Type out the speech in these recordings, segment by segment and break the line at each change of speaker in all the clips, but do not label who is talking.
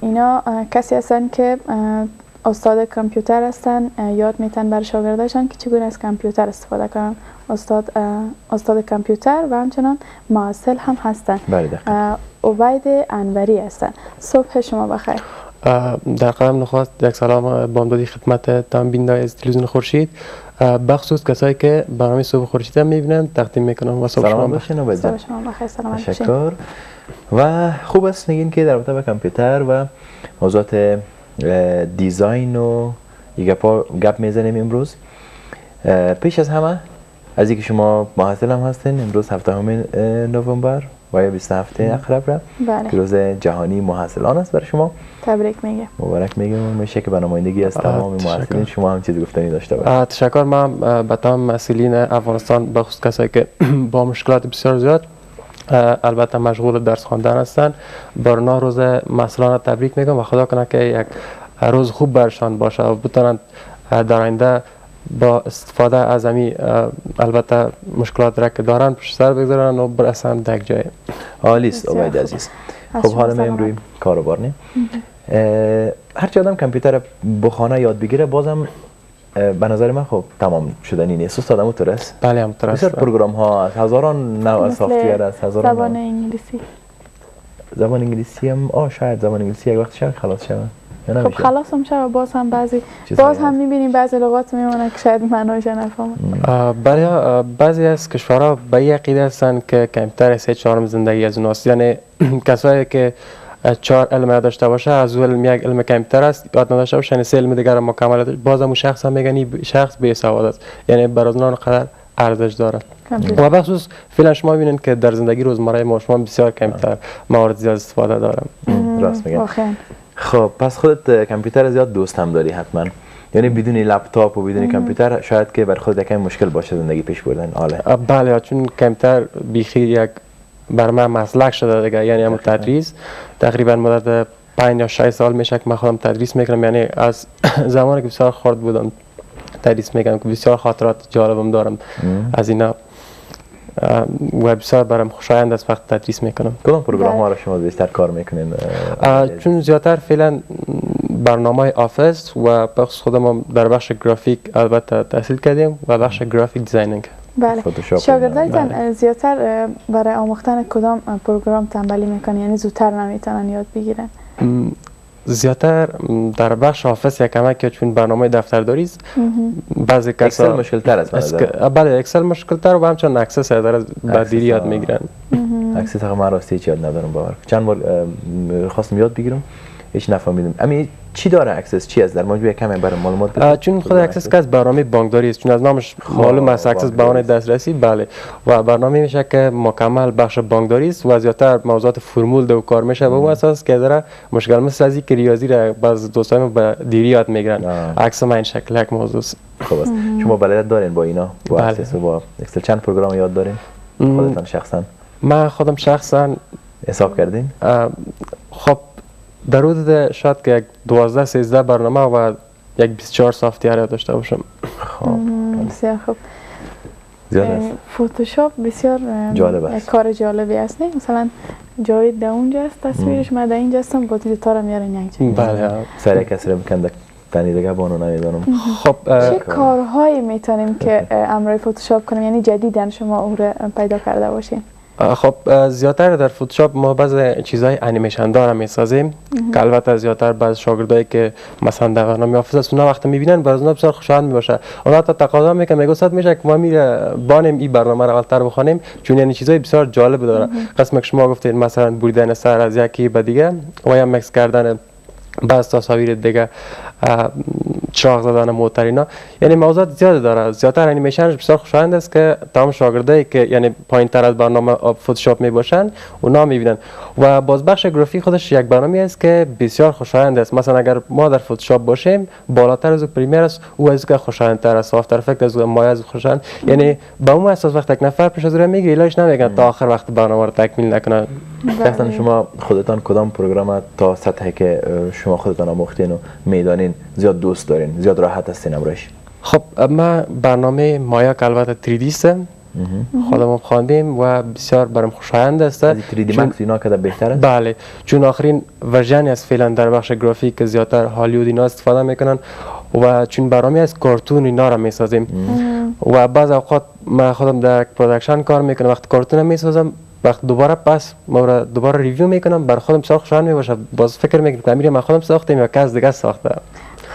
اینا کسی هستن که استاد کامپیوتر هستن، یاد میتن بر شاگرداشون که چگونه از کامپیوتر استفاده کنن. استاد کامپیوتر و همچنان معسل هم هستن. عبید انوری هستن. صبح شما بخیر.
در قدم نخواست یک سلام بامدادی خدمت تمام بینندگان از تلویزیون خورشید، بخصوص کسایی که برنامه صبح خورشید هم میبینن تقدیم میکنم و صبح شما
بخیر. صبح شما بخیر. سلامت باشین.
تشکر. و خوب است نگین که در رابطه با کامپیوتر و موضوعات دیزاین و گپ میزنیم امروز. پیش از همه از اینکه شما محصل هم هستین، امروز 7 نوامبر و یا 27 اقرب را که روز جهانی محصلان است برای شما.
تبریک میگم.
مبارک میگم. میشه که به نمایندگی از تمام محصلین شما هم چیزی گفتنی داشته باشید.
تشکر. من به تمام مسئولین افغانستان به خصوص کسایی که با مشکلات بسیار زیاد البته مشغول درس خواندن هستن، برنا روز محصلان تبریک میگم و خدا کنه که یک روز خوب برشان باشه و بتونن در آینده با استفاده از امی البته مشکلات را که دارن پشت سر بگذارن و برسن در یک جای.
عالی است عبید عزیز. خب حالا ما امروز کاروبار نیم. هر چه آدم کامپیوتر بخانه یاد بگیره بازم به نظر من خب تمام شدنی نیست. استاد همونطور است؟
بله همونطور است.
بسیار پروگرام ها از هزاران نوع سافت‌ویر است. هزاران
زبان انگلیسی.
زبان انگلیسی هم شاید زبان انگلیسی یک وقت شاید خلاص شود.
خب خلاص هم شد باز هم باز هم میبینیم بعضی لغات میمونه که شاید معناش نفهمم.
برای بعضی از کشورها به این عقیده هستند که کامپیوتر 3/4 زندگی از اوناست، یعنی کسایی که 4 علم داشته باشه از اون علم یک علم کامپیوتر است، یاد نداشته باشه یعنی 3 علم دیگر مکمل باز هم شخص هم میگن شخص بی سواد است، یعنی برای اونها قدر ارزش داره. و بخصوص فعلا شما میبینید که در زندگی روزمره ما شما بسیار کامپیوتر موارد زیاد استفاده دارم.
راست میگم. خب پس خودت کامپیوتر زیاد دوست هم داری حتما، یعنی بدون لپتاپ و بدون کامپیوتر شاید که بر خودت یکم مشکل باشه زندگی پیش بردن.
بله چون کامپیوتر بیخی یک بر من مسلک شده دیگه، یعنی هم تدریس تقریبا مدت 5 یا 6 سال میشه که من خودم تدریس میکنم، یعنی از زمانی که بسیار خرد بودم تدریس میکنم که بسیار خاطرات جالبم دارم از اینا و بسیار برام خوشایند است وقت تدریس میکنم.
کدام پروگرام ها را شما بیشتر کار میکنین؟
چون زیادتر فعلا برنامه آفیس و بخصوص خودم در بخش گرافیک البته تحصیل کردیم و بخش گرافیک دیزاینینگ.
بله. شاگردایتان زیادتر برای آموختن کدام پروگرام تنبلی میکنن، یعنی زودتر نمیتونن یاد بگیرن؟
زیادتر در بخش آفیس یک کمک که چون برنامه دفترداری است بعضی کسا
اکسل مشکل تر است.
بله اکسل مشکل تر و همچنان اکسس در بدیری یاد میگیرن.
اکسس من راستی هیچ یاد ندارم باور. چند بار خواستم یاد بگیرم هیچ نفهمیدم. امی چی داره اکسس؟ چی است؟ در موضوع کمی برای معلومات بده.
چون خود اکسس که از برنامه بانکداری است، چون از نامش معلوم است اکسس بهانه دسترسی. بله و برنامه میشه که مکمل بخش بانکداری است و زیادتر موضوعات فرمول دو کار میشه به اون اساس که داره مشکل مثل از اینکه ریاضی را بعض دوستان به دیری یاد میگیرن. عکس من این شکل یک موضوع است.
خب است. شما بلد دارین با اینا؟ با اکسس و با اکسل چند پروگرام یاد دارین؟ خودتان شخصا؟
من خودم شخصا
حساب کردین؟
خب در حدود شاید که 12-13 برنامه و یک 24 سافت‌ویر داشته باشم.
خب
بسیار خوب. فوتوشاپ بسیار
جالب است.
کار جالبی است. نه مثلا جاوید در اونجا است تصویرش، من در اینجا هستم با دیتارم میارن یک جایی.
بله
سر کسر میکنه تنی دیگه بانو نمیدونم.
خب
چه کارهایی میتونیم که امروی فوتوشاپ کنیم، یعنی جدیدن شما اون رو پیدا کرده باشین؟
خب زیادتر در فوتوشاپ ما بعضی چیزای انیمیشن دار میسازیم که البته زیادتر بعض شاگردایی که مثلا در برنامه آفیس است اونا وقتی میبینن باز اونا بسیار خوشحال میباشه. اونا تا تقاضا میکنن میگه استاد میشه که ما میره بانیم این برنامه رو اولتر بخونیم، چون یعنی چیزای بسیار جالب داره. قسم که شما گفتید مثلا بریدن سر از یکی به دیگه و یا مکس کردن بعض تصاویر دیگه، چراغ زدن موتور اینا، یعنی موضوعات زیاد داره. زیادتر انیمیشنش بسیار خوشایند است که تمام شاگردایی که یعنی پایین‌تر از برنامه فوتوشاپ میباشن اونا میبینن. و باز بخش گرافیک خودش یک برنامه است که بسیار خوشایند است. مثلا اگر ما در فوتوشاپ باشیم بالاتر از پریمیر است، او از که خوشایندتر است، آفتر افکت از مایه از خوشایند، یعنی به اون اساس وقت یک نفر پیش از رو میگیره ایلاش نمیگن تا آخر وقت برنامه رو تکمیل نکنه.
مثلا شما خودتان کدام پروگرام تا سطحی که شما خودتان آموختین و میدانین زیاد دوست دارین، زیاد راحت هستین امروز؟
خب من برنامه مایا که البته 3D است خودمون خواندیم و بسیار برام خوشایند است.
از 3D Max اینا که بهتره؟
بله، چون آخرین ورژنی از فعلا در بخش گرافیک که زیادتر هالیوود اینا استفاده میکنن و چون برنامه از کارتون اینا را میسازیم و بعض اوقات من خودم در پروداکشن کار میکنم، وقت کارتون میسازم وقت دوباره پس ما دوباره ریویو میکنم، بر خودم بسیار خوشحال میباشم. باز فکر میکنم که من خودم ساختم یا کس دیگه ساخته.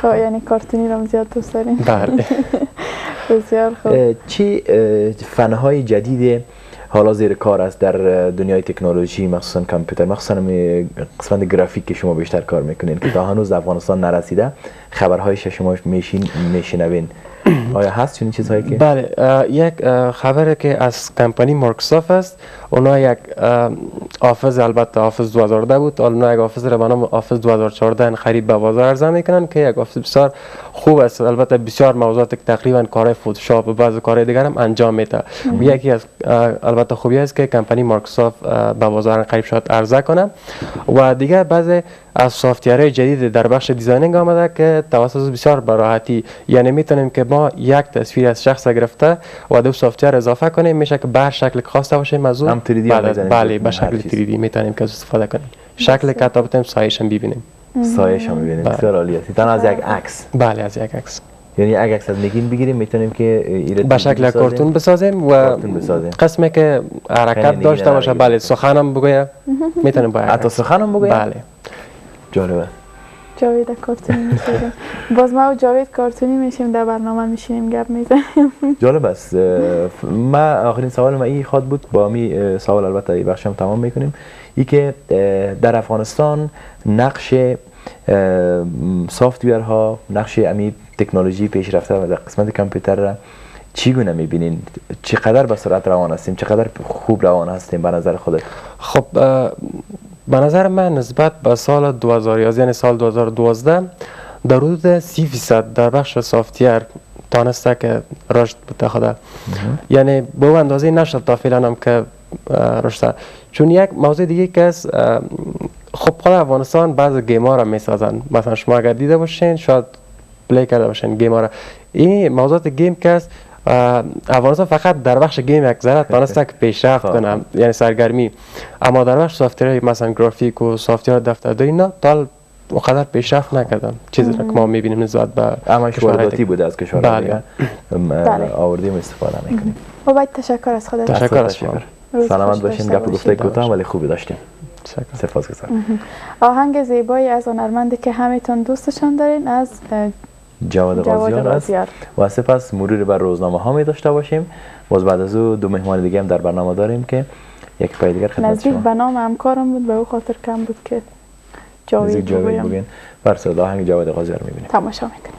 خب یعنی کارتونی رو زیاد دوست دارین؟
بله.
بسیار خوب.
چی فنهای جدید حالا زیر کار است در دنیای تکنولوژی، مخصوصا کامپیوتر، مخصوصا قسمت گرافیک که شما بیشتر کار میکنین که تا هنوز افغانستان نرسیده، خبرهایش شما میشنوین، آیا هست چنین چیزهایی که؟
بله، یک خبره که از کمپانی مایکروسافت است. اونا یک آفیس، البته آفیس 2010 بود، اونا یک آفیس را به نام آفیس 2014 خرید به بازار عرضه میکنن که یک آفیس بسیار خوب است. البته بسیار موضوعات که تقریبا کارهای فتوشاپ و بعضی کارهای دیگر هم انجام میده. یکی از البته خوبی است که کمپانی مایکروسافت به بازار قریب شد عرضه کنه و دیگه بعضی از سافتورهای جدید در بخش دیزاینینگ آمده که توسط بسیار به راحتی، یعنی میتونیم که ما یک تصویر از شخص گرفته و دو سافتور اضافه کنیم، میشه که به هر شکل خواسته باشه موضوع
هم 3D
بله به شکل 3D میتونیم که استفاده کنیم، شکل کتابت هم سایش هم ببینیم.
سایش هم ببینیم. بسیار عالی است. تنها از یک عکس؟
بله، از یک عکس.
یعنی یک عکس از نگین بگیریم میتونیم که
به شکل کارتون بسازیم و قسمی که حرکت داشته باشه، بله سخنم بگویه میتونیم با
حتی سخنم بگویه؟
بله.
جالبه.
جاوید کارتونی میشیم. باز ما و جاوید کارتونی میشیم، در برنامه میشینیم گپ میزنیم.
جالب است. ما آخرین سوال ما این خواد بود، با می سوال البته این بخشم تمام میکنیم. ای که در افغانستان نقش سافتورها، نقش امی تکنولوژی پیشرفته در قسمت کامپیوتر را چگونه میبینین؟ چقدر به سرعت روان هستیم؟ چقدر خوب روان هستیم به نظر خودت؟
خب به نظر من نسبت به سال 2011 یعنی سال 2012 در حدود 30% در بخش سافتور تانسته که رشد بتخوده، یعنی به اون اندازه نشد تا فعلا هم که رشد. چون یک موضوع دیگه که است، خب خود افغانستان بعض گیم ها را میسازن، مثلا شما اگر دیده باشین شاید پلی کرده باشین گیم ها را. این موضوعات گیم که است افغانستان فقط در بخش گیم یک ذره تانسته که پیشرفت کنه، یعنی سرگرمی، اما در بخش سافتور مثلا گرافیک و سافتور دفترداری نه تا وقدر پیشرفت نکردن. چیزی که ما میبینیم نسبت به
همش وارداتی بوده از کشورهای دیگه.
بله.
آوردیم استفاده میکنیم.
و باید تشکر از خودت.
تشکر از شما.
سلامت باشین. گپ و گفته کوتاه ولی خوبی داشتیم. سپاسگزارم.
آهنگ زیبایی از هنرمندی که همتون دوستشان دارین از
جواد غازیان است و سپس مرور بر روزنامه ها می داشته باشیم. باز بعد از او دو مهمان دیگه هم در برنامه داریم که یک پای دیگر خدمت شما.
نزدیک به نام همکارم بود، به او خاطر کم بود که جاوید بگویم.
بر صدا آهنگ جواد غازیان میبینیم.
تماشا میکنیم.